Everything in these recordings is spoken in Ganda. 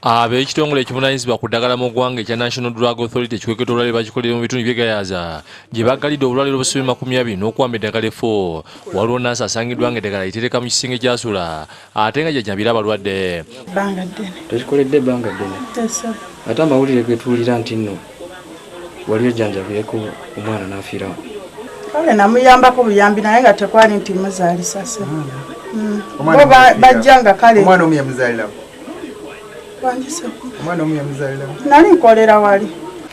Ab'ekitongole ekivunaanyizibwa ku ddagala mu ggwanga ekya National Drug Authority ekikweketa obulwadde bakikolera mu bitundu by'egayaza gye baggalidde obulwaliro obusobe 20 n'okuwamba eddagala effo. Waliwo nnaasi asangiddwa ng'eddagala litereka mu kisenge ky'asula ate nga gy'ajjambira abalwadde. Bbanga ddene. Tekikoledde ebbanga ddene. Ate amawulire ge tuwulira nti nno wali ojjanjabireko omwana n'afiirawo. Kale namuyambako buyambi naye nga tekwali nti muzaalisa se. Bajjanga kale. Omwana omu yamuzaalirawo. Omwana omu yamuzaalirawo. Nali nkolera wali.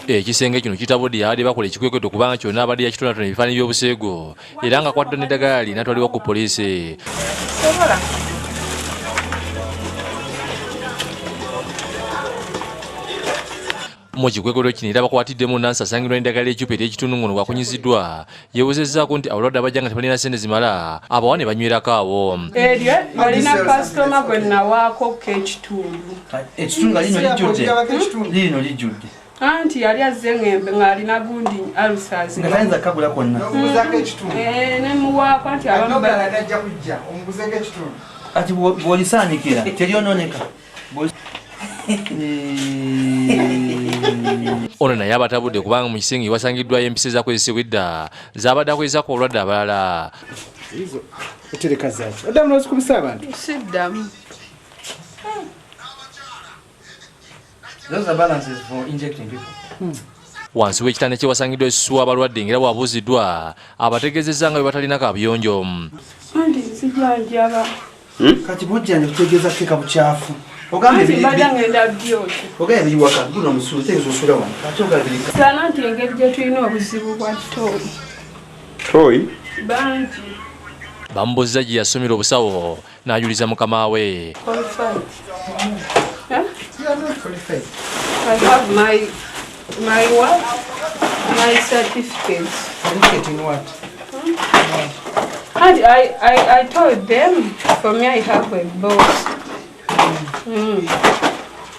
Ekisenge kino kitabudde yabadde bakola ekikwekweto kubanga kyonna abadde yakitonatona ebifaananyi by'obuseego era nga kwatidde n'eddagala lina atwalibwa ku poliisi. Mu kikwekweto kino era bakwatiddemu nnaasi asangirwa n'eddagala ekyupa ery'ekitundu ngono bwakunyiziddwa yeebuzezzaako nti abalwadde abajja nga tebalina ssente zimala abawa ne banywerako awo. Eryo balina kasitoma gwe nawaako k'ekitundu. Ekitundu nga lino lijjudde. Anti yali azze ngembe ng'alina gundi alusazi. Nga tayinza kagula kwonna. Ne muwaako anti abamu najja kujja omuguzeeko ekitundu. Ati bw'olisaanikira teryonooneka. Ono naye abatabudde kubanga mu kisenge ewasangiddwayo empisa ezakozesebwa edda zaabadde akozesako obulwadde abalala. Otereka zaaki? Oddamu n'ozikubisa abantu? siddamu. Those are balances for injecting people. Wansi w'ekitanda kyewasangiddwa ekisuwa abalwadde ng'era bw'abuuziddwa abategeezezza nga bwe batalina kaabuyonjo. Anti nzijanjaba. Kati bw'ojjanja kutegeeza keka bukyafu. Anti mbadde ngenda byoti. Ogambye biri waka guno omusulo tegeeza osula wano. Ate ogambye Sana nti engeri gye tulina obuzibu bwa ttooyi. Toyi? Bangi. Bamubuzza gye yasomera obusawo n'ajuliza mukama we. Qualified. You are not qualified. I have my what? My certificates. Certificate in what? And I told them, for me I have a boss.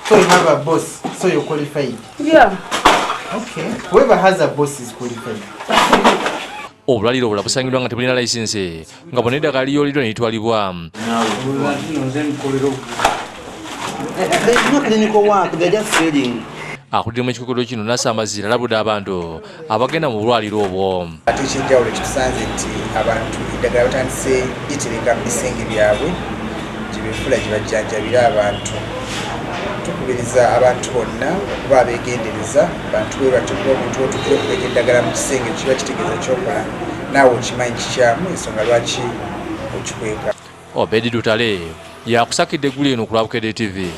So you have a boss, so you're qualified. Yeah. Okay. Whoever has a boss is qualified. Obulwaliro obulala busangiddwa nga tebulina layisinsi nga bonna eddagala liyooliddwa ne litwalibwa. Akulidde mu kikwekweto kino Nasa Amazira alabudde abantu abagenda mu bulwaliro obwo. Ate ekyenjawulo kitusanze nti abantu eddagala batandise litereka mu bisenge byabwe gye beefula gye bajjanjabira abantu. Tukubiriza abantu bonna okuba abeegendereza abantu bwe batukuba omuntu otukira okuleeta eddagala mu kisenge kiba kitegeeza kyokola naawe okimanyi kikyamu ensonga lwaki okikweka. Obedi Dutale yakusakidde eggulu eno ku Abalwadde TV.